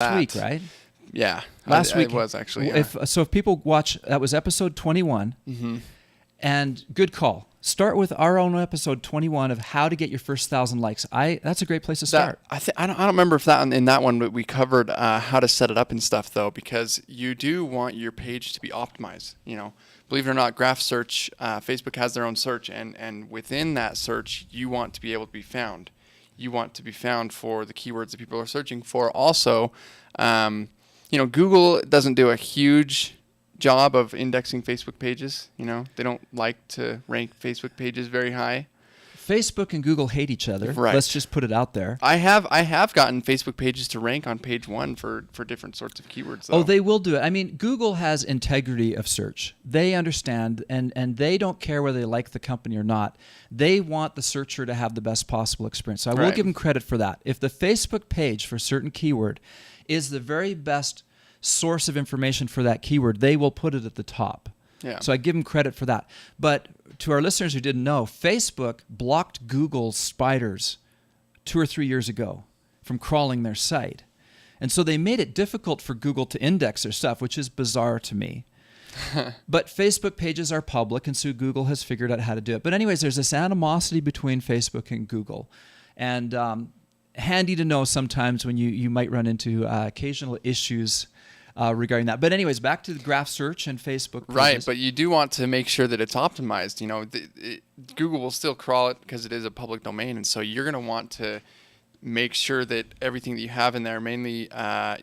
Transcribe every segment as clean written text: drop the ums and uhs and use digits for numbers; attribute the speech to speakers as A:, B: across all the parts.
A: week, right?
B: Yeah.
A: Last week
B: it was actually. Yeah.
A: If people watch, that was episode 21.
B: Mm-hmm.
A: And good call. Start with our own episode 21 of how to get your first 1,000 likes. That's a great place to start.
B: I don't remember if in that one, but we covered how to set it up and stuff though, because you do want your page to be optimized. Believe it or not, Graph Search, Facebook has their own search, and within that search, you want to be able to be found. You want to be found for the keywords that people are searching for. Also, Google doesn't do a huge job of indexing Facebook pages. They don't like to rank Facebook pages very high.
A: Facebook and Google hate each other.
B: Right.
A: Let's just put it out there.
B: I have gotten Facebook pages to rank on page 1 for different sorts of keywords, though.
A: Oh, they will do it. I mean, Google has integrity of search. They understand, and they don't care whether they like the company or not. They want the searcher to have the best possible experience. So I will give them credit for that. If the Facebook page for a certain keyword is the very best source of information for that keyword, they will put it at the top.
B: Yeah.
A: So I give them credit for that. But to our listeners who didn't know, Facebook blocked Google's spiders 2 or 3 years ago from crawling their site. And so they made it difficult for Google to index their stuff, which is bizarre to me. But Facebook pages are public, and so Google has figured out how to do it. But anyways, there's this animosity between Facebook and Google. And handy to know sometimes when you might run into occasional issues regarding that. But anyways, back to the Graph Search and Facebook pages.
B: Right, but you do want to make sure that it's optimized. Google will still crawl it because it is a public domain, and so you're going to want to make sure that everything that you have in there, mainly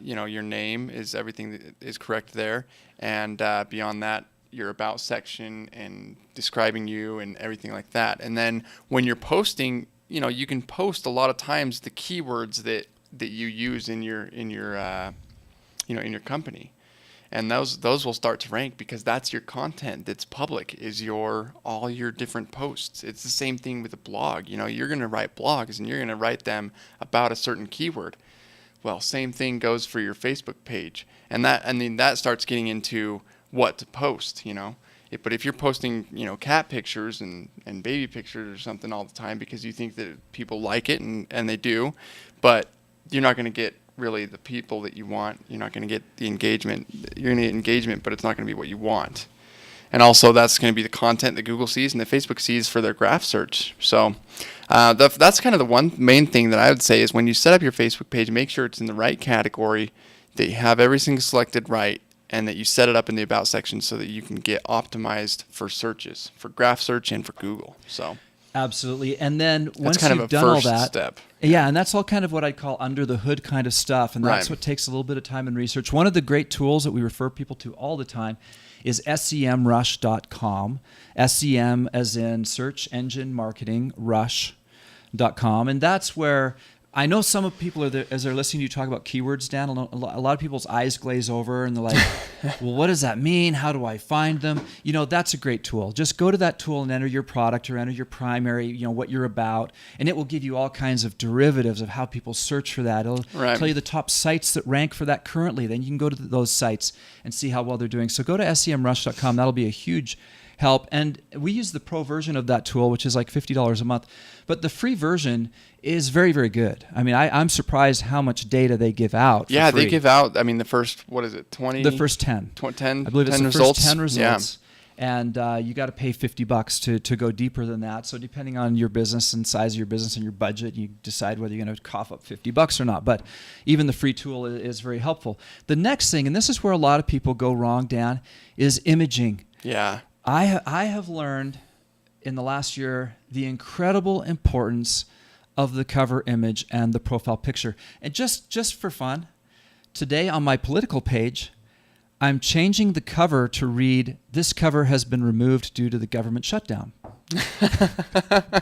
B: your name, is everything that is correct there, and beyond that, your about section and describing you and everything like that. And then when you're posting, you can post a lot of times the keywords that you use in your in your company, and those will start to rank because that's your content that's public, is all your different posts. It's the same thing with a blog. You're going to write blogs and you're going to write them about a certain keyword. Well, same thing goes for your Facebook page, and that starts getting into what to post. But if you're posting cat pictures and baby pictures or something all the time because you think that people like it, and they do, but you're not going to get really the people that you want. You're not going to get the engagement. You're going to get engagement, but it's not going to be what you want. And also, that's going to be the content that Google sees and that Facebook sees for their graph search. So that's kind of the one main thing that I would say is when you set up your Facebook page, make sure it's in the right category, that you have everything selected right, and that you set it up in the About section so that you can get optimized for searches, for graph search and for Google. So
A: absolutely. And then once
B: kind
A: you've
B: of a
A: done all
B: first
A: that,
B: step.
A: Yeah, and that's all kind of what I'd call under the hood kind of stuff, and that's what takes a little bit of time and research. One of the great tools that we refer people to all the time is SEMrush.com. SEM as in search engine marketing, rush.com. And that's where I know some of people, as they're listening to you talk about keywords, Dan, a lot of people's eyes glaze over and they're like, well, what does that mean? How do I find them? That's a great tool. Just go to that tool and enter your product or enter your primary, what you're about, and it will give you all kinds of derivatives of how people search for that. It'll tell you the top sites that rank for that currently. Then you can go to those sites and see how well they're doing. So go to SEMrush.com. That'll be a huge help. And we use the pro version of that tool, which is like $50 a month. But the free version is very, very good. I mean, I'm surprised how much data they give out.
B: Yeah,
A: for free.
B: they give out, the first, 20?
A: The first 10.
B: 10,
A: I believe it's
B: 10
A: the
B: results.
A: first 10 results.
B: Yeah.
A: And you got to pay $50 to go deeper than that. So depending on your business and size of your business and your budget, you decide whether you're going to cough up $50 or not. But even the free tool is very helpful. The next thing, and this is where a lot of people go wrong, Dan, is imaging.
B: Yeah.
A: I have learned in the last year the incredible importance of the cover image and the profile picture. And just for fun, today on my political page, I'm changing the cover to read, "This cover has been removed due to the government shutdown."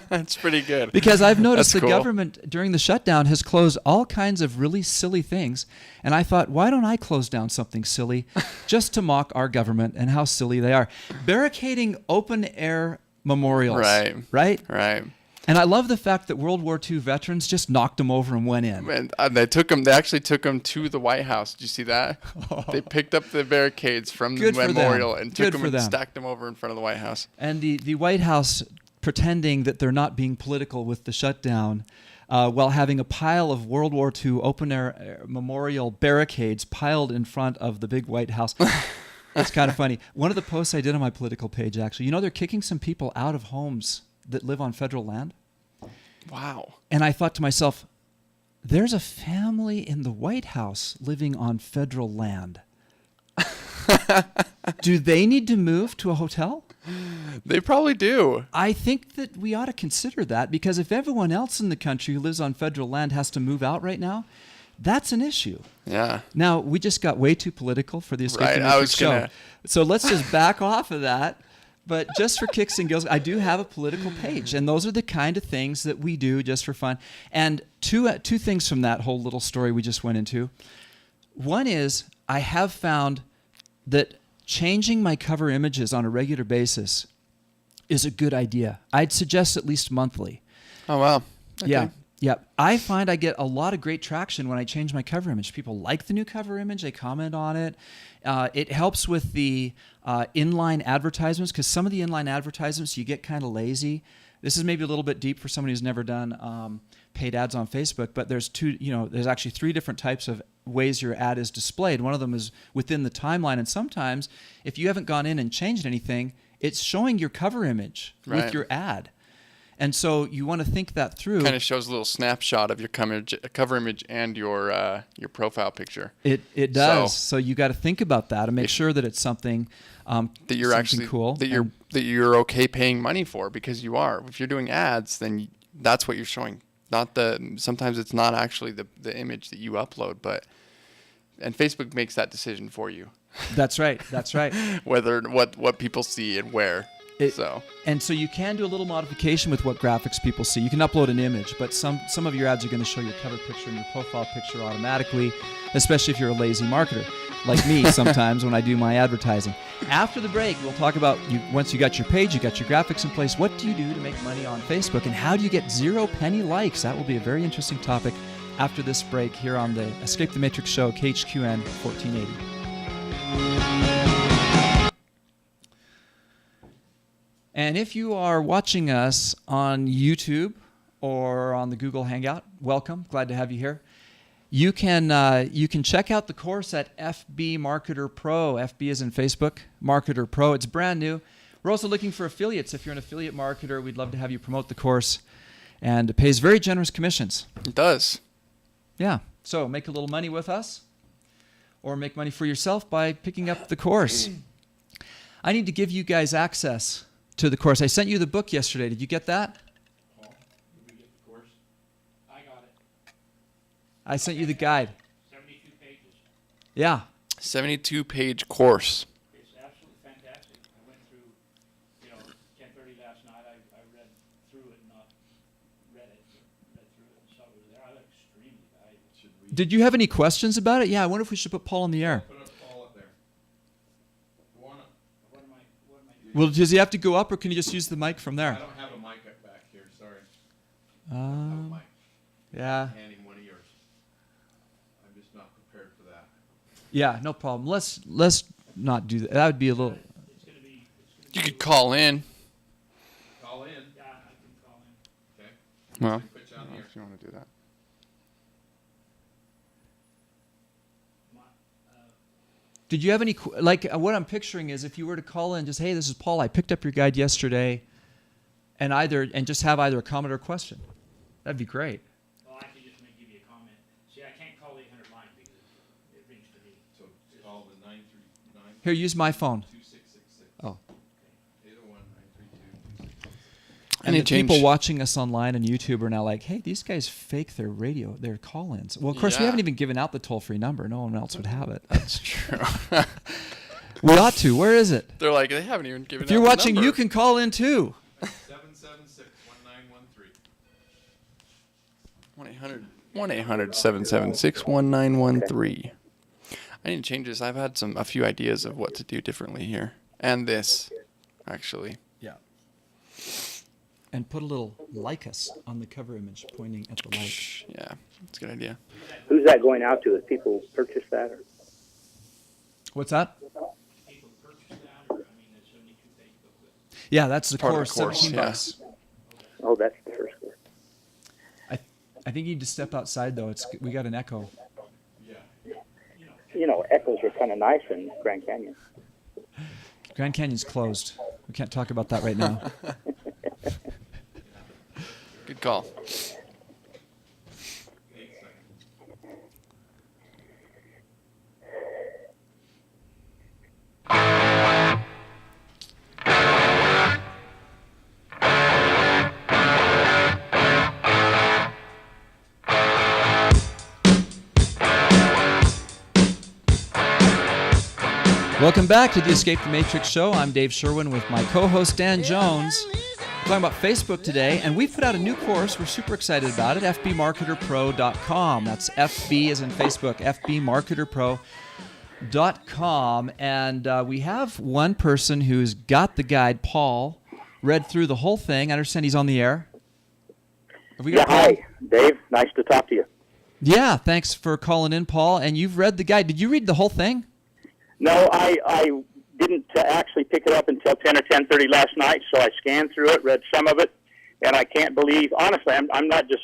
B: That's pretty good.
A: Because I've noticed
B: That's
A: the
B: cool.
A: government during the shutdown has closed all kinds of really silly things. And I thought, why don't I close down something silly just to mock our government and how silly they are? Barricading open air memorials. Right?
B: Right.
A: And I love the fact that World War II veterans just knocked them over and went in.
B: And they actually took them to the White House. Did you see that? They picked up the barricades from the memorial and took them and stacked them over in front of the White House.
A: And the White House, pretending that they're not being political with the shutdown, while having a pile of World War II open-air memorial barricades piled in front of the big White House. It's kind of funny. One of the posts I did on my political page, actually, they're kicking some people out of homes that live on federal land.
B: Wow.
A: And I thought to myself, there's a family in the White House living on federal land. Do they need to move to a hotel?
B: They probably do.
A: I think that we ought to consider that, because if everyone else in the country who lives on federal land has to move out right now, that's an issue.
B: Yeah.
A: Now, we just got way too political for the Escape
B: Right,
A: the
B: I
A: Matrix
B: was
A: show.
B: gonna-
A: So let's just back off of that. But just for kicks and giggles, I do have a political page, and those are the kind of things that we do just for fun. And two things from that whole little story we just went into. One is I have found that changing my cover images on a regular basis is a good idea. I'd suggest at least monthly.
B: Oh, wow. Okay.
A: Yeah. I find I get a lot of great traction when I change my cover image. People like the new cover image. They comment on it. It helps with the inline advertisements, because some of the inline advertisements, you get kind of lazy. This is maybe a little bit deep for somebody who's never done paid ads on Facebook, but there's there's actually 3 different types of ways your ad is displayed. One of them is within the timeline, and sometimes if you haven't gone in and changed anything, it's showing your cover image
B: Right.
A: with your ad. And so you want to think that through.
B: Kind of shows a little snapshot of your cover image and your profile picture.
A: It does. So you got to think about that and make sure that it's something
B: That you're
A: something
B: actually
A: cool.
B: that you're okay paying money for, because you are. If you're doing ads, then that's what you're showing. Sometimes it's not actually the image that you upload, and Facebook makes that decision for you.
A: That's right. That's right.
B: Whether what people see and where.
A: And so you can do a little modification with what graphics people see. You can upload an image, but some of your ads are going to show your cover picture and your profile picture automatically, especially if you're a lazy marketer like me sometimes when I do my advertising. After the break, we'll talk about once you got your page, you got your graphics in place, what do you do to make money on Facebook, and how do you get 0 penny likes? That will be a very interesting topic after this break here on the Escape the Matrix show, KHQN 1480. And if you are watching us on YouTube or on the Google Hangout, welcome. Glad to have you here. You can check out the course at FB Marketer Pro. FB is in Facebook, Marketer Pro. It's brand new. We're also looking for affiliates. If you're an affiliate marketer, we'd love to have you promote the course. And it pays very generous commissions.
B: It does.
A: Yeah. So make a little money with us, or make money for yourself by picking up the course. I need to give you guys access to the course. I sent you the book yesterday. Did you get that?
C: Paul, did we get the course? I got it.
A: I sent you the guide.
C: 72 pages.
A: Yeah.
B: 72-page course.
C: It's absolutely fantastic. I went through, 10:30 last night. I read through it, not read it, but read through it and saw it was there. I look extremely valuable.
A: Did you have any questions about it? Yeah, I wonder if we should put Paul on the air.
D: Put Paul up there.
C: What am I doing?
A: Well, does he have to go up, or can you just use the mic from
D: I
A: there?
D: don't have a mic up back here, sorry. I don't have a mic.
A: Yeah.
D: Handing one of yours. I'm just not prepared for that.
A: Yeah, no problem. Let's not do that. That would be a little.
C: It's going to be.
B: You could call in.
D: Call in.
C: Yeah, I can call in.
D: Okay.
B: Well,
D: Put you on here.
B: if you want to do that.
A: Did you have any what I'm picturing is if you were to call in, just hey, this is Paul. I picked up your guide yesterday, and just have either a comment or a question. That'd be great.
C: Well, I can just give you a comment. See, I can't call the 800 line because it rings to me.
D: So call the 939
A: Here, use my phone.
D: 2666.
A: Oh.
D: 801 932
A: And
B: Any
A: the people
B: change?
A: watching us online on YouTube are now like, hey, these guys fake their call-ins. Well, of course, we
B: Yeah.
A: haven't even given out the toll-free number. No one else would have it.
B: That's true.
A: We ought to. Where is it?
B: They're like, they haven't even given
A: If you're
B: out the
A: watching,
B: number.
A: you can call in too.
D: 776 1913.
B: 1-800-776-1913. I need to change this. I've had a few ideas of what to do differently here. And this, actually.
A: Yeah. And put a little like us on the cover image pointing at the like.
B: Yeah, that's a good idea.
E: Who's that going out to? If people purchase that? Or?
A: What's that?
C: People purchase that, or the 72 page booklet.
A: Yeah, that's the
B: Part of the
A: course.
B: course,
A: 17
B: yeah.
A: bucks.
E: Oh, that's the first one.
A: I think you need to step outside though. We got an echo.
E: You know, echoes are kind of nice in Grand Canyon.
A: Grand Canyon's closed. We can't talk about that right now.
B: Good call.
A: Welcome back to the Escape the Matrix show. I'm Dave Sherwin with my co-host Dan Jones. We're talking about Facebook today, and we've put out a new course. We're super excited about it, fbmarketerpro.com. That's FB as in Facebook, fbmarketerpro.com. And we have one person who's got the guide, Paul, read through the whole thing. I understand he's on the air. Have we got Paul?
E: Hi, Dave. Nice to talk to you.
A: Yeah, thanks for calling in, Paul. And you've read the guide. Did you read the whole thing?
E: No, I didn't actually pick it up until 10 or 10:30 last night, so I scanned through it, read some of it, and I can't believe, honestly, I'm not just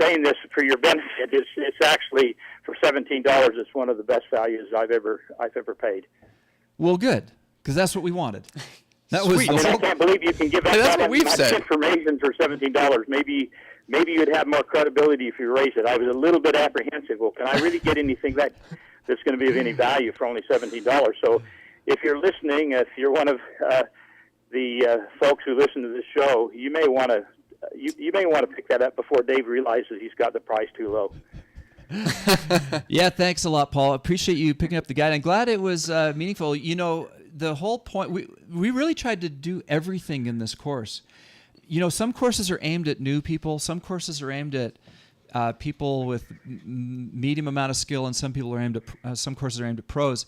E: saying this for your benefit. It's actually, for $17, it's one of the best values I've ever paid.
A: Well, good, because that's what we wanted. That
B: Sweet.
A: was
E: I mean, I can't believe you can give
B: Hey, that's
E: that
B: what we've
E: much
B: said.
E: information for $17. Maybe you'd have more credibility if you raised it. I was a little bit apprehensive. Well, can I really get anything that's going to be of any value for only $17? So if you're listening, if you're one of the folks who listen to this show, you may want to pick that up before Dave realizes he's got the price too low.
A: Yeah, thanks a lot, Paul. Appreciate you picking up the guide. I'm glad it was meaningful. You know, the whole point, we really tried to do everything in this course. You know, some courses are aimed at new people. Some courses are aimed at people with medium amount of skill, and some people are aimed at some courses are aimed at pros.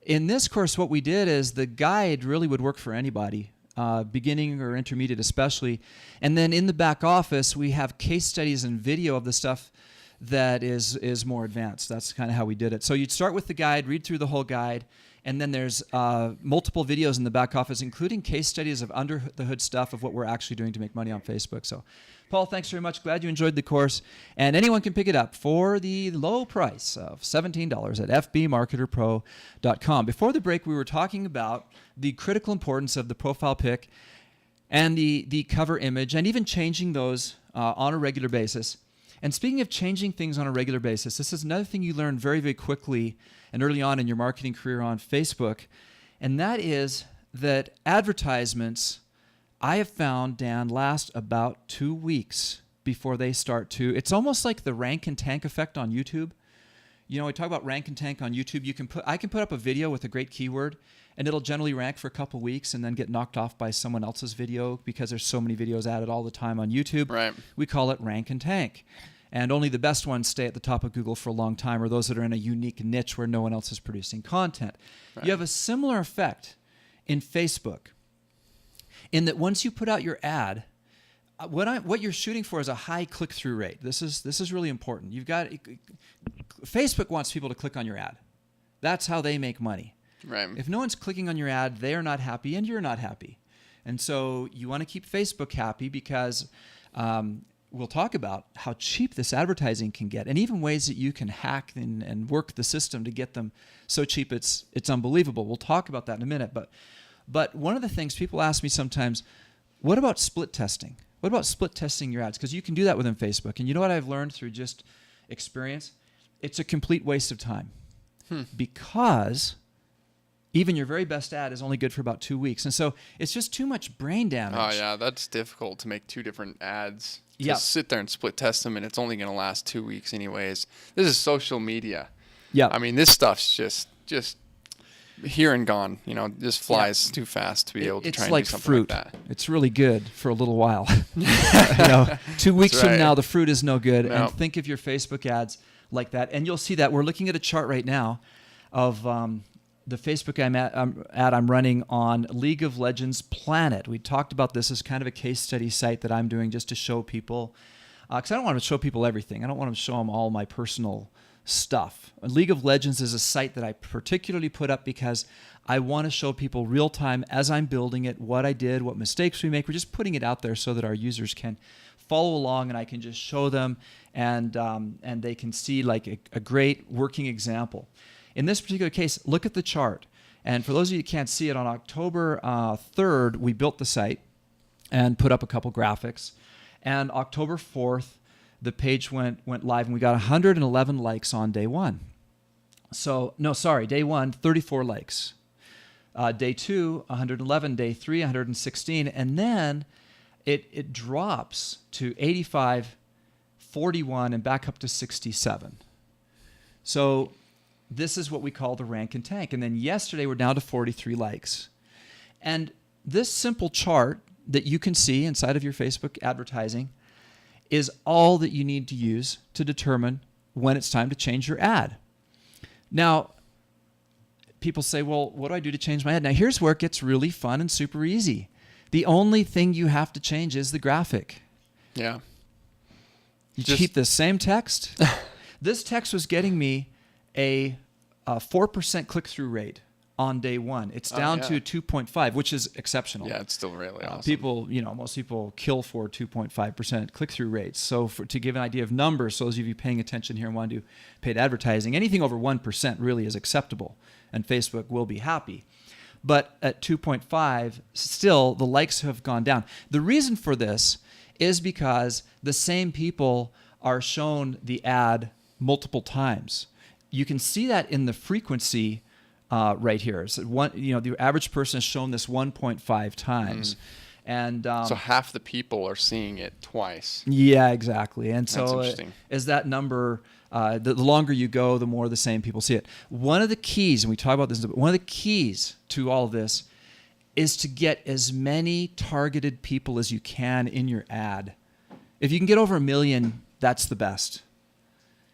A: In this course, what we did is the guide really would work for anybody, beginning or intermediate especially. And then in the back office, we have case studies and video of the stuff that is more advanced. That's kind of how we did it. So you'd start with the guide, read through the whole guide, and then there's multiple videos in the back office, including case studies of under the hood stuff of what we're actually doing to make money on Facebook. So, Paul, thanks very much. Glad you enjoyed the course. And anyone can pick it up for the low price of $17 at fbmarketerpro.com. Before the break, we were talking about the critical importance of the profile pic and the cover image, and even changing those on a regular basis. And speaking of changing things on a regular basis, this is another thing you learn very, very quickly and early on in your marketing career on Facebook, and that is that advertisements, I have found, Dan, last about 2 weeks before they start to. It's almost like the rank and tank effect on YouTube. You know, we talk about rank and tank on YouTube. I can put up a video with a great keyword, and it'll generally rank for a couple weeks and then get knocked off by someone else's video because there's so many videos added all the time on YouTube.
B: Right.
A: We call it rank and tank. And only the best ones stay at the top of Google for a long time, or those that are in a unique niche where no one else is producing content. Right. You have a similar effect in Facebook, in that once you put out your ad, what you're shooting for is a high click-through rate. This is really important. Facebook wants people to click on your ad. That's how they make money.
B: Right.
A: If no one's clicking on your ad, they are not happy, and you're not happy. And so you want to keep Facebook happy because we'll talk about how cheap this advertising can get, and even ways that you can hack and work the system to get them so cheap it's unbelievable. We'll talk about that in a minute. But one of the things people ask me sometimes, what about split testing? What about split testing your ads? Because you can do that within Facebook. And you know what I've learned through just experience? It's a complete waste of time. Because even your very best ad is only good for about 2 weeks. And so it's just too much brain damage.
B: Oh, yeah, that's difficult to make two different ads.
A: Yeah.
B: To sit there and split test them, and it's only going to last 2 weeks anyways. This is social media.
A: Yeah.
B: I mean, this stuff's just here and gone. You know, just flies too fast to be able to try and
A: like
B: do something
A: fruit.
B: like that.
A: It's really good for a little while. 2 weeks
B: That's
A: from
B: right.
A: now, the fruit is no good.
B: No.
A: And think of your Facebook ads like that. And you'll see that. We're looking at a chart right now of the Facebook ad I'm running on League of Legends Planet. We talked about this as kind of a case study site that I'm doing just to show people, because I don't want to show people everything. I don't want to show them all my personal stuff. League of Legends is a site that I particularly put up because I want to show people real time as I'm building it, what I did, what mistakes we make. We're just putting it out there so that our users can follow along and I can just show them, and they can see like a great working example. In this particular case, look at the chart. And for those of you who can't see it, on October 3rd, we built the site and put up a couple graphics. And October 4th, the page went live, and we got 111 likes on day one. So, no, sorry, day one, 34 likes. Day two, 111. Day three, 116. And then it drops to 85, 41, and back up to 67. So this is what we call the rank and tank. And then yesterday, we're down to 43 likes. And this simple chart that you can see inside of your Facebook advertising is all that you need to use to determine when it's time to change your ad. Now, people say, well, what do I do to change my ad? Now, here's where it gets really fun and super easy. The only thing you have to change is the graphic.
B: Yeah.
A: You keep the same text. This text was getting me a 4% click-through rate on day one. It's down to 2.5, which is exceptional.
B: Yeah, it's still really awesome.
A: People, most people kill for 2.5% click-through rates. So to give an idea of numbers, so those of you paying attention here and want to do paid advertising, anything over 1% really is acceptable, and Facebook will be happy. But at 2.5, still the likes have gone down. The reason for this is because the same people are shown the ad multiple times. You can see that in the frequency right here. So the average person is shown this 1.5 times. And
B: so half the people are seeing it twice.
A: Yeah, exactly. And so
B: as
A: that number, the longer you go, the more the same people see it. One of the keys, and we talk about this, but one of the keys to all of this is to get as many targeted people as you can in your ad. If you can get over 1 million, that's the best.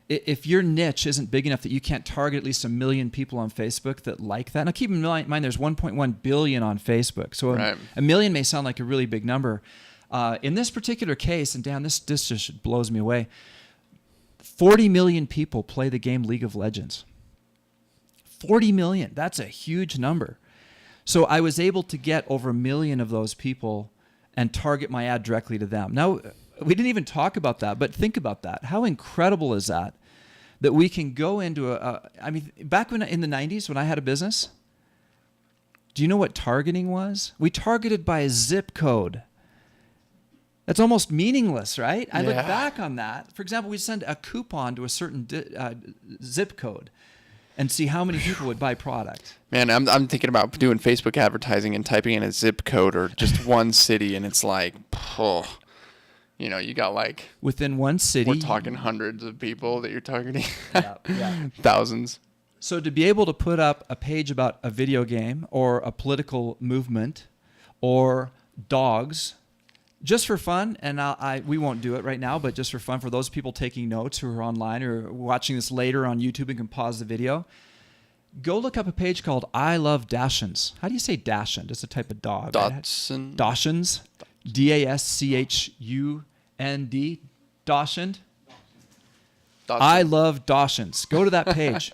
A: If your niche isn't big enough that you can't target at least 1 million people on Facebook that like that. Now, keep in mind there's 1.1 billion on Facebook. So
B: right.
A: 1 million may sound like a really big number. In this particular case, and Dan, this just blows me away, 40 million people play the game League of Legends. 40 million. That's a huge number. So I was able to get over 1 million of those people and target my ad directly to them. Now, we didn't even talk about that, but think about that. How incredible is that we can go into back in the 90s when I had a business, do you know what targeting was? We targeted by a zip code. That's almost meaningless, right? I look back on that. For example, we send a coupon to a certain zip code and see how many people would buy product.
B: Man, I'm thinking about doing Facebook advertising and typing in a zip code or just one city, and it's like, you got like
A: within one city.
B: We're talking hundreds of people that you're targeting.
A: Yeah.
B: Thousands.
A: So to be able to put up a page about a video game or a political movement or dogs, just for fun, and we won't do it right now, but just for fun for those people taking notes who are online or watching this later on YouTube and can pause the video, go look up a page called I Love Dachshunds. How do you say Dachshund? It's a type of dog.
B: Dachshund.
A: Dachshunds. DASCHUND. Dachshund. I Love Dachshunds. Go to that page,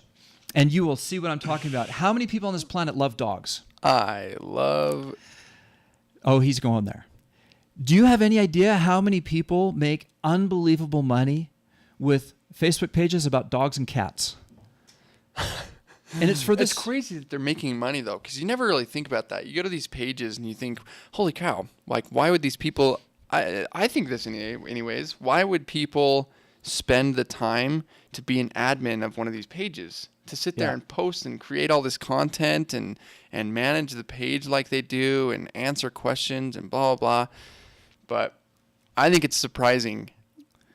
A: and you will see what I'm talking about. How many people on this planet love dogs?
B: Oh,
A: he's going there. Do you have any idea how many people make unbelievable money with Facebook pages about dogs and cats? And it's for this.
B: It's crazy that they're making money, though, because you never really think about that. You go to these pages and you think, holy cow, like, why would these people, I think this anyways, why would people spend the time to be an admin of one of these pages? To sit there and post and create all this content and manage the page like they do and answer questions and blah, blah, blah. But I think it's surprising.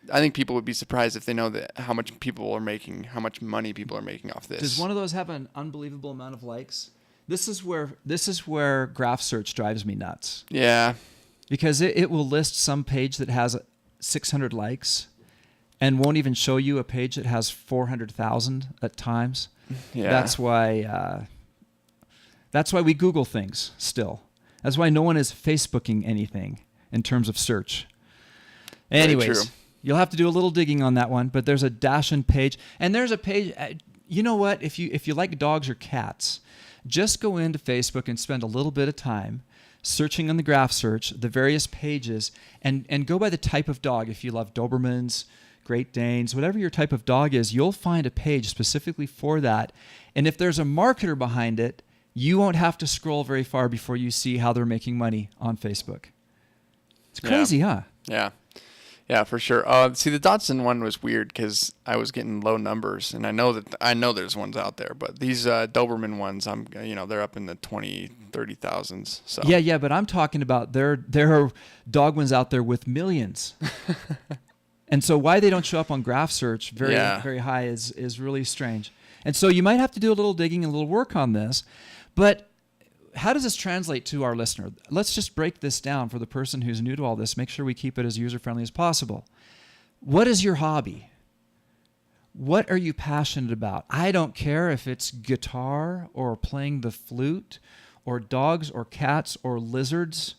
B: I think people would be surprised if they know that how much money people are making off this.
A: Does one of those have an unbelievable amount of likes? This is where graph search drives me nuts.
B: Yeah.
A: Because it will list some page that has 600 likes and won't even show you a page that has 400,000 at times.
B: Yeah.
A: That's why we Google things still. That's why no one is Facebooking anything in terms of search. Anyways, you'll have to do a little digging on that one, but there's a Dachshund page, and there's a page. You know what? If you like dogs or cats, just go into Facebook and spend a little bit of time searching on the graph search, the various pages, and go by the type of dog. If you love Dobermans, Great Danes, whatever your type of dog is, you'll find a page specifically for that. And if there's a marketer behind it, you won't have to scroll very far before you see how they're making money on Facebook. It's crazy, huh?
B: Yeah. Yeah, for sure. See, the Dotson one was weird because I was getting low numbers, and I know there's ones out there, but these Doberman ones, they're up in the 20, 30,000s. So
A: Yeah, but I'm talking about there are dog ones out there with millions. And so why they don't show up on graph search very high is really strange. And so you might have to do a little digging and a little work on this. But how does this translate to our listener? Let's just break this down for the person who's new to all this. Make sure we keep it as user-friendly as possible. What is your hobby? What are you passionate about? I don't care if it's guitar or playing the flute or dogs or cats or lizards.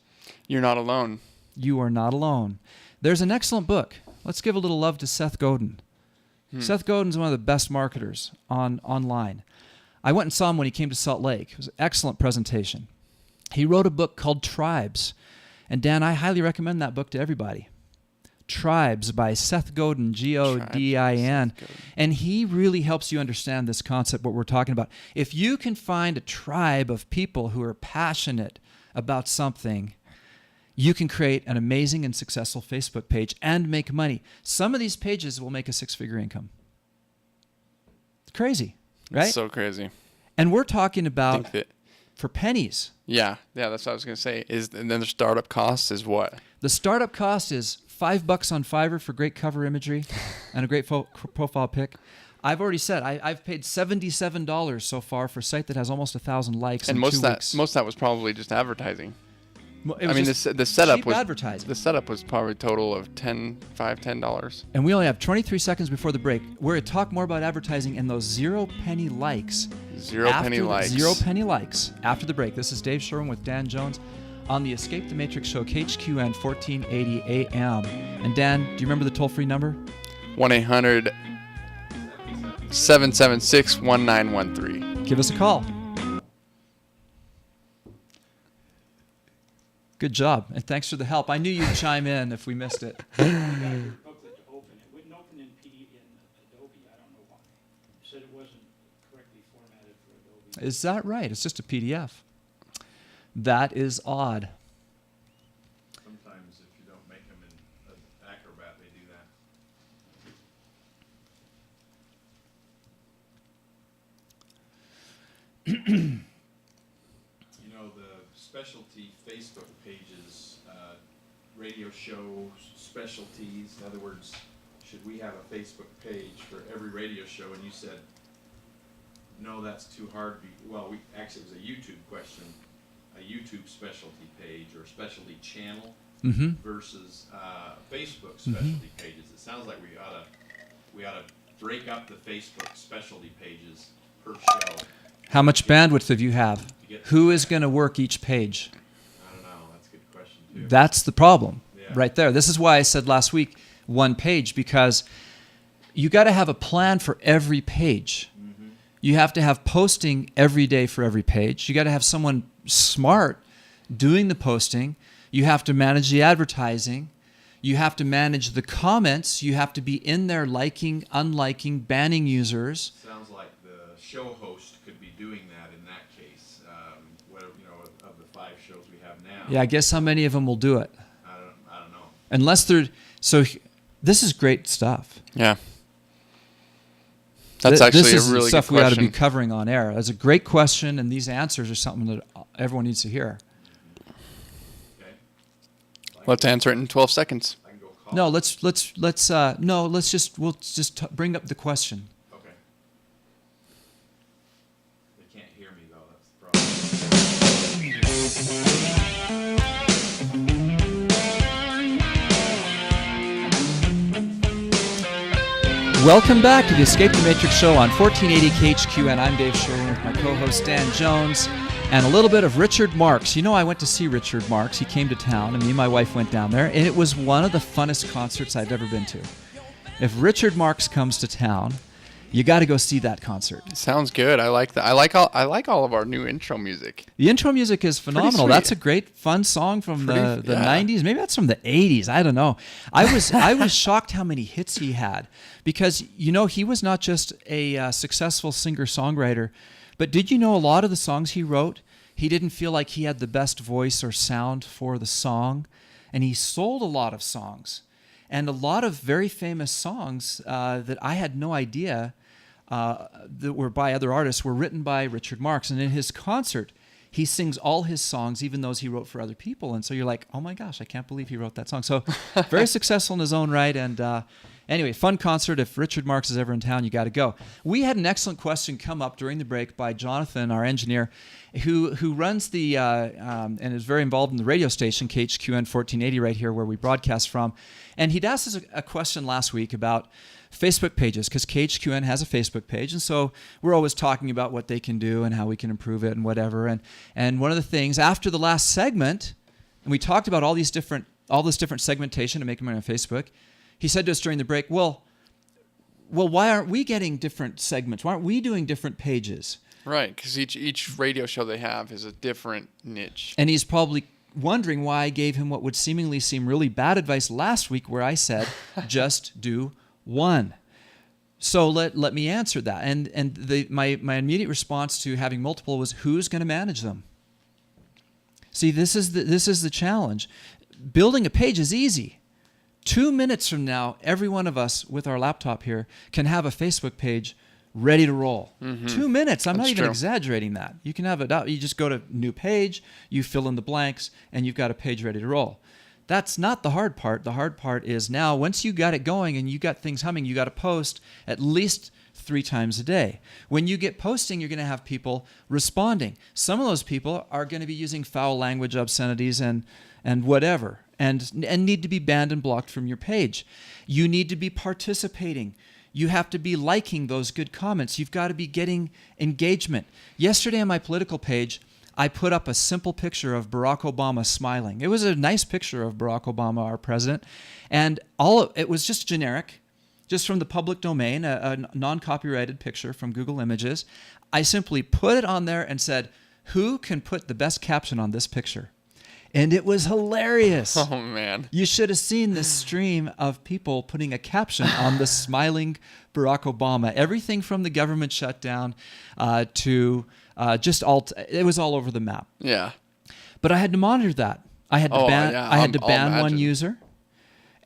B: You're not alone.
A: You are not alone. There's an excellent book. Let's give a little love to Seth Godin. Seth Godin's one of the best marketers online. I went and saw him when he came to Salt Lake. It was an excellent presentation. He wrote a book called Tribes. And Dan, I highly recommend that book to everybody. Tribes by Seth Godin, Godin. And he really helps you understand this concept, what we're talking about. If you can find a tribe of people who are passionate about something, you can create an amazing and successful Facebook page and make money. Some of these pages will make a six-figure income. It's crazy, right?
B: It's so crazy.
A: And we're talking about for pennies.
B: Yeah, that's what I was going to say. And then the startup cost is what?
A: The startup cost is $5 on Fiverr for great cover imagery and a great profile pic. I've already said I've paid $77 so far for a site that has almost 1,000 likes in 2 weeks.
B: Most of that was probably just advertising.
A: It was
B: the setup
A: cheap
B: was
A: advertising.
B: The setup was probably a total of $10.
A: And we only have 23 seconds before the break. We're going to talk more about advertising and those 0 penny likes.
B: 0 penny likes.
A: 0 penny likes after the break. This is Dave Sherwin with Dan Jones on the Escape the Matrix show, KHQN 1480 AM. And Dan, do you remember the toll-free number?
B: 1-800-776-1913.
A: Give us a call. Good job, and thanks for the help. I knew you'd chime in if we missed it.
C: booklet to open. It wouldn't open in Adobe. I don't know why. It said it wasn't correctly formatted for Adobe.
A: Is that right? It's just a PDF. That is odd.
D: Sometimes if you don't make them in Acrobat, they do that. You know, the specialty Facebook pages, radio show specialties, in other words, should we have a Facebook page for every radio show? And you said, no, that's too hard. Well, actually, it was a YouTube question, a YouTube specialty page or specialty channel versus Facebook specialty pages. It sounds like we ought to break up the Facebook specialty pages per show.
A: How much bandwidth do you have? Who is going to work each page?
D: I don't know. That's a good question, too.
A: That's the problem
D: Yeah.
A: right there. This is why I said last week one page, because you got to have a plan for every page. You have to have posting every day for every page. You got to have someone smart doing the posting. You have to manage the advertising. You have to manage the comments. You have to be in there liking, unliking, banning users.
D: Sounds like the show host could be doing that in that case. Whatever, of the 5 shows we have now.
A: Yeah, I guess how many of them will do it?
D: I don't know.
A: Unless they're this is great stuff.
B: Yeah. That's actually
A: this is
B: a really
A: stuff
B: good
A: we ought
B: question.
A: to be covering on air. That's a great question, and these answers are something that everyone needs to hear.
D: Okay.
B: Let's answer it in 12 seconds.
D: I can go call.
A: No, let's we'll just bring up the question.
D: Okay. They can't hear me though. That's the problem.
A: Welcome back to the Escape the Matrix show on 1480 KHQ, and I'm Dave Sherwin with my co-host Dan Jones and a little bit of Richard Marx. You know, I went to see Richard Marx. He came to town, and me and my wife went down there, and it was one of the funnest concerts I've ever been to. If Richard Marx comes to town, You got to go see that concert.
B: Sounds good. I like that. I like all of our new intro music.
A: The intro music is phenomenal.
B: sweet.
A: That's a great, fun song from the
B: yeah.
A: 90s. Maybe that's from the 80s. I don't know. I was shocked how many hits he had, because, you know, he was not just a successful singer-songwriter, but did you know a lot of the songs he wrote, he didn't feel like he had the best voice or sound for the song, and he sold a lot of songs. And a lot of very famous songs that I had no idea that were by other artists were written by Richard Marx. And in his concert, he sings all his songs, even those he wrote for other people. And so you're like, oh my gosh, I can't believe he wrote that song. So very successful in his own right. And anyway, fun concert. If Richard Marx is ever in town, you got to go. We had an excellent question come up during the break by Jonathan, our engineer, who runs the and is very involved in the radio station, KHQN 1480, right here where we broadcast from. And he'd asked us a question last week about Facebook pages, because KHQN has a Facebook page, and so we're always talking about what they can do and how we can improve it and whatever. And one of the things after the last segment, and we talked about all this different segmentation to make money on Facebook, he said to us during the break, well, why aren't we getting different segments? Why aren't we doing different pages?
B: Right, because each radio show they have is a different niche.
A: And he's probably wondering why I gave him what would seemingly seem really bad advice last week, where I said, just do one. So let me answer that. And my immediate response to having multiple was, who's going to manage them? See, this is the challenge. Building a page is easy. 2 minutes from now, every one of us with our laptop here can have a Facebook page ready to roll. 2 minutes. I'm not even exaggerating that. You can have it out. You just go to new page, you fill in the blanks, and you've got a page ready to roll. That's not the hard part. The hard part is now, once you got it going and you got things humming, you got to post at least 3 times a day. When you get posting, you're going to have people responding. Some of those people are going to be using foul language, obscenities, and whatever, and need to be banned and blocked from your page. You need to be participating. You have to be liking those good comments. You've got to be getting engagement. Yesterday on my political page, I put up a simple picture of Barack Obama smiling. It was a nice picture of Barack Obama, our president, and it was just generic, just from the public domain, a non-copyrighted picture from Google Images. I simply put it on there and said, who can put the best caption on this picture? And it was hilarious.
B: Oh, man.
A: You should have seen this stream of people putting a caption on the smiling Barack Obama. Everything from the government shutdown to it was all over the map.
B: Yeah.
A: But I had to monitor that. I had to ban one user.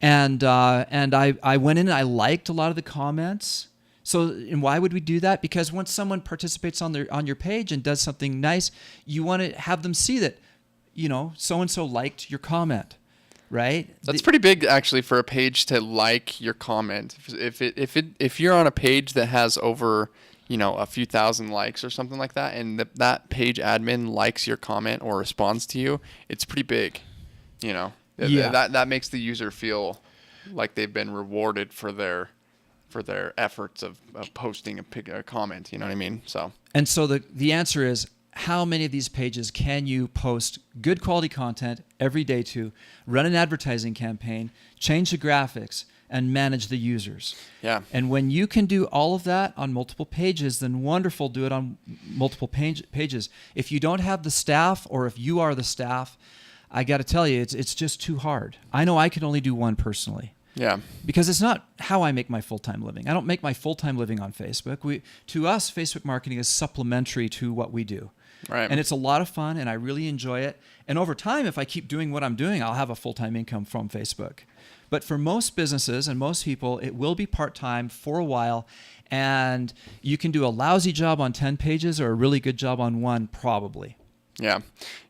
A: And I went in and I liked a lot of the comments. So, and why would we do that? Because once someone participates on your page and does something nice, you want to have them see that, you know, so-and-so liked your comment, right?
B: That's pretty big, actually, for a page to like your comment. If you're on a page that has over, you know, a few thousand likes or something like that, and that page admin likes your comment or responds to you, it's pretty big, you know.
A: Yeah.
B: That makes the user feel like they've been rewarded for their efforts of posting a comment, you know what I mean? So
A: the answer is, how many of these pages can you post good quality content every day to, run an advertising campaign, change the graphics, and manage the users?
B: Yeah.
A: And when you can do all of that on multiple pages, then wonderful, do it on multiple pages. If you don't have the staff, or if you are the staff, I got to tell you, it's just too hard. I know I can only do one personally.
B: Yeah.
A: Because it's not how I make my full-time living. I don't make my full-time living on Facebook. To us, Facebook marketing is supplementary to what we do.
B: Right.
A: And it's a lot of fun, and I really enjoy it. And over time, if I keep doing what I'm doing, I'll have a full-time income from Facebook. But for most businesses and most people, it will be part-time for a while, and you can do a lousy job on 10 pages or a really good job on one, probably.
B: Yeah.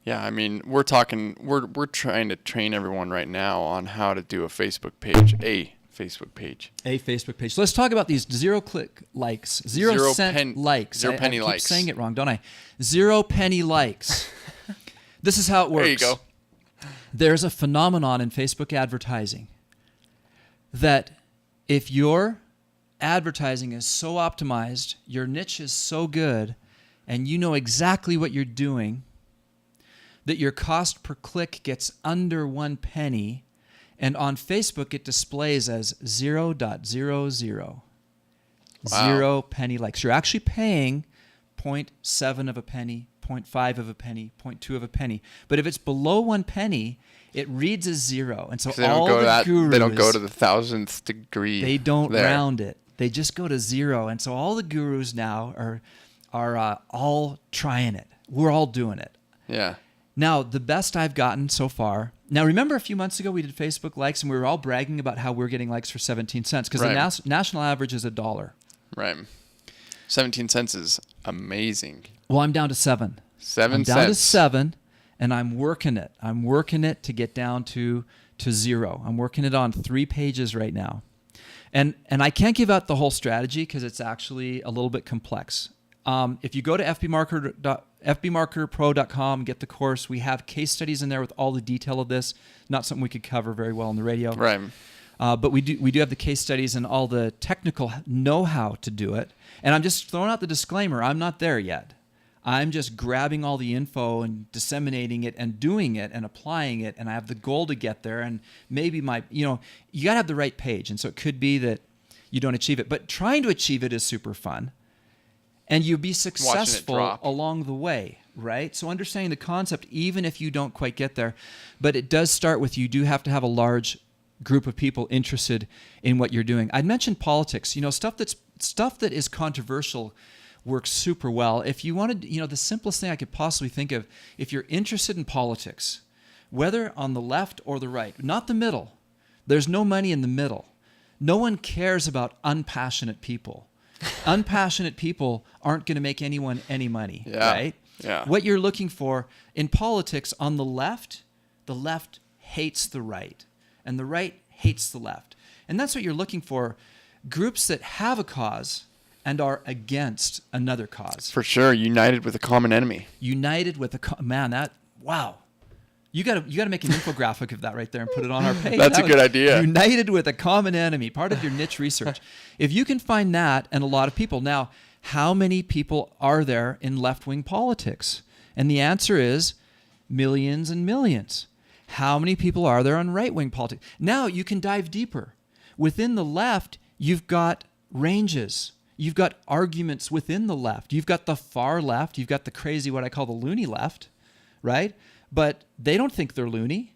B: Yeah. I mean, we're trying to train everyone right now on how to do a Facebook page. A Facebook page. So let's talk about these zero-click likes, zero-cent likes. Zero-penny
A: I
B: likes.
A: keep saying it wrong, don't I? Zero-penny likes. This is how it works.
B: There you go.
A: There's a phenomenon in Facebook advertising that if your advertising is so optimized, your niche is so good, and you know exactly what you're doing, that your cost per click gets under 1 penny, and on Facebook it displays as 0.00.
B: Wow.
A: 0 penny likes. You're actually paying 0.7 of a penny, 0.5 of a penny, 0.2 of a penny. But if it's below 1 penny, it reads as 0. And so
B: They
A: all
B: don't go
A: the
B: to that.
A: gurus,
B: They don't go to the 1,000th degree.
A: they don't
B: there.
A: round it. They just go to 0. And so all the gurus now are all trying it. We're all doing it.
B: Yeah.
A: Now, the best I've gotten so far. Now, remember a few months ago we did Facebook likes and we were all bragging about how we're getting likes for 17 cents because
B: Right.
A: the national average is $1.
B: Right. 17 cents is amazing.
A: Well, I'm down to 7.
B: 7
A: I'm
B: cents.
A: down to 7, and I'm working it. I'm working it to get down to 0. I'm working it on 3 pages right now. And I can't give out the whole strategy because it's actually a little bit complex. If you go to fbmarketerpro.com, get the course, we have case studies in there with all the detail of this. Not something we could cover very well on the radio.
B: Right.
A: But we do have the case studies and all the technical know-how to do it. And I'm just throwing out the disclaimer, I'm not there yet. I'm just grabbing all the info and disseminating it and doing it and applying it. And I have the goal to get there. And maybe you got to have the right page. And so it could be that you don't achieve it. But trying to achieve it is super fun. And you'll be successful
B: drop.
A: along the way, right? So understanding the concept, even if you don't quite get there. But it does start with you do have to have a large group of people interested in what you're doing. I'd mentioned politics. Stuff that is controversial works super well. If you wanted, the simplest thing I could possibly think of, if you're interested in politics, whether on the left or the right, not the middle. There's no money in the middle. No one cares about unpassionate people. Unpassionate people aren't going to make anyone any money,
B: Yeah.
A: right?
B: Yeah.
A: What you're looking for in politics on the left hates the right, and the right hates the left. And that's what you're looking for. Groups that have a cause and are against another cause.
B: For sure. United with a common enemy.
A: United with wow. You got to make an infographic of that right there and put it on our page.
B: That's a good idea.
A: United with a common enemy, part of your niche research. If you can find that and a lot of people. Now, how many people are there in left-wing politics? And the answer is millions and millions. How many people are there on right-wing politics? Now you can dive deeper. Within the left, you've got ranges. You've got arguments within the left. You've got the far left. You've got the crazy, what I call the loony left, right? But they don't think they're loony.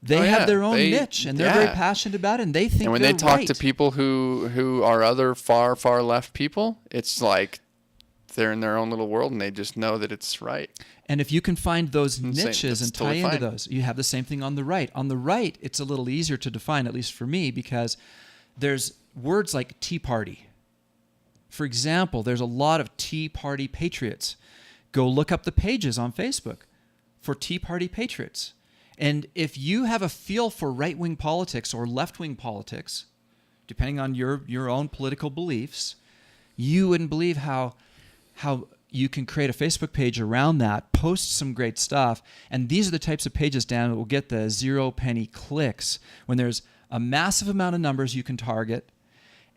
A: They have their own niche, and they're very passionate about it, and they think
B: And when
A: they're
B: they talk
A: right.
B: to people who are other far left people, it's like they're in their own little world, and they just know that it's right.
A: And if you can find those
B: Insane.
A: niches
B: That's
A: and tie
B: totally
A: into
B: fine.
A: those, you have the same thing on the right. On the right, it's a little easier to define, at least for me, because there's words like Tea Party. For example, there's a lot of Tea Party patriots. Go look up the pages on Facebook for Tea Party patriots. And if you have a feel for right-wing politics or left-wing politics, depending on your own political beliefs, you wouldn't believe how you can create a Facebook page around that, post some great stuff, and these are the types of pages, Dan, that will get the 0 penny clicks when there's a massive amount of numbers you can target,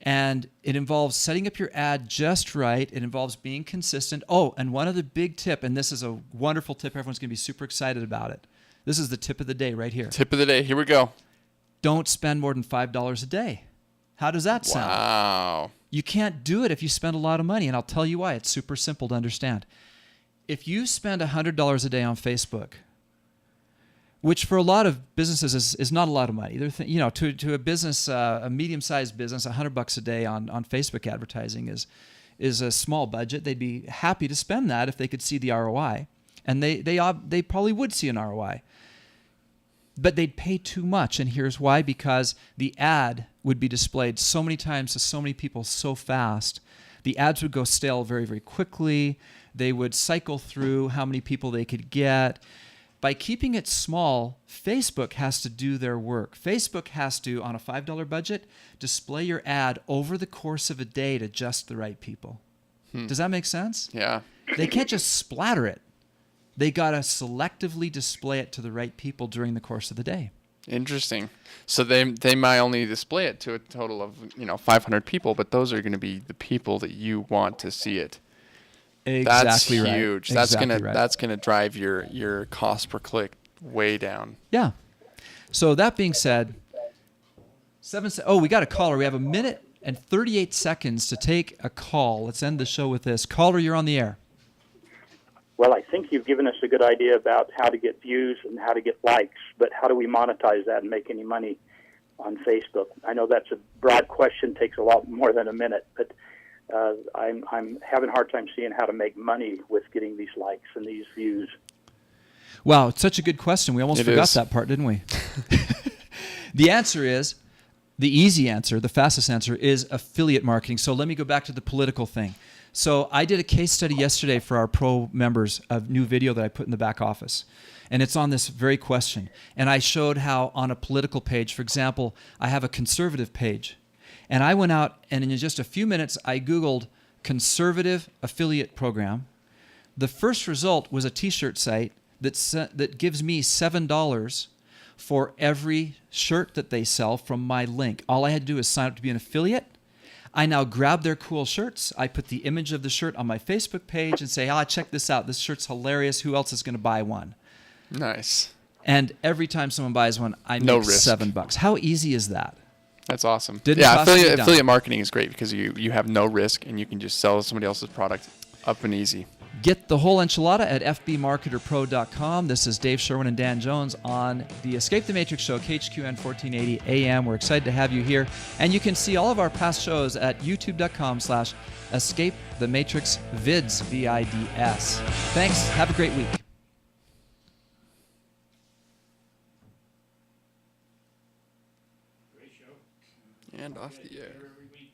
A: and it involves setting up your ad just right. It involves being consistent. Oh, and one other big tip, and this is a wonderful tip. Everyone's going to be super excited about it. This is the tip of the day right here.
B: Tip of the day. Here we go.
A: Don't spend more than $5 a day. How does that sound?
B: Wow.
A: You can't do it if you spend a lot of money, and I'll tell you why. It's super simple to understand. If you spend $100 a day on Facebook, which for a lot of businesses is not a lot of money. To a business, a medium-sized business, $100 a day on Facebook advertising is a small budget. They'd be happy to spend that if they could see the ROI, and they probably would see an ROI. But they'd pay too much, and here's why: because the ad would be displayed so many times to so many people so fast. The ads would go stale very, very quickly. They would cycle through how many people they could get. By keeping it small, Facebook has to do their work. Facebook has to, on a $5 budget, display your ad over the course of a day to just the right people. Does that make sense?
B: Yeah.
A: They can't just splatter it. They got to selectively display it to the right people during the course of the day.
B: Interesting. So they might only display it to a total of 500 people, but those are going to be the people that you want to see it.
A: Exactly
B: That's
A: right.
B: huge.
A: Exactly right.
B: That's gonna drive your cost per click way down.
A: Yeah. So that being said, we got a caller. We have a minute and 38 seconds to take a call. Let's end the show with this. Caller, you're on the air.
E: Well, I think you've given us a good idea about how to get views and how to get likes, but how do we monetize that and make any money on Facebook? I know that's a broad question, takes a lot more than a minute, but I'm having a hard time seeing how to make money with getting these likes and these views.
A: Wow, it's such a good question. We almost forgot that part, didn't we? The answer is, the easy answer, the fastest answer is affiliate marketing. So let me go back to the political thing. So I did a case study yesterday for our pro members, a new video that I put in the back office. And it's on this very question. And I showed how on a political page, for example, I have a conservative page. And I went out and in just a few minutes, I Googled conservative affiliate program. The first result was a t-shirt site that gives me $7 for every shirt that they sell from my link. All I had to do is sign up to be an affiliate. I now grab their cool shirts. I put the image of the shirt on my Facebook page and say, check this out. This shirt's hilarious. Who else is going to buy one?
B: Nice.
A: And every time someone buys one, I
B: No
A: make
B: risk.
A: $7. How easy is that?
B: That's awesome.
A: Didn't
B: yeah,
A: cost me a dime.
B: affiliate marketing is great because you have no risk and you can just sell somebody else's product up and easy.
A: Get the whole enchilada at fbmarketerpro.com. This is Dave Sherwin and Dan Jones on the Escape the Matrix show, KHQN 1480 AM. We're excited to have you here. And you can see all of our past shows at youtube.com/Escape the Matrix Vids, VIDS. Thanks. Have a great week.
C: Great show.
B: And off the air.
C: Every week.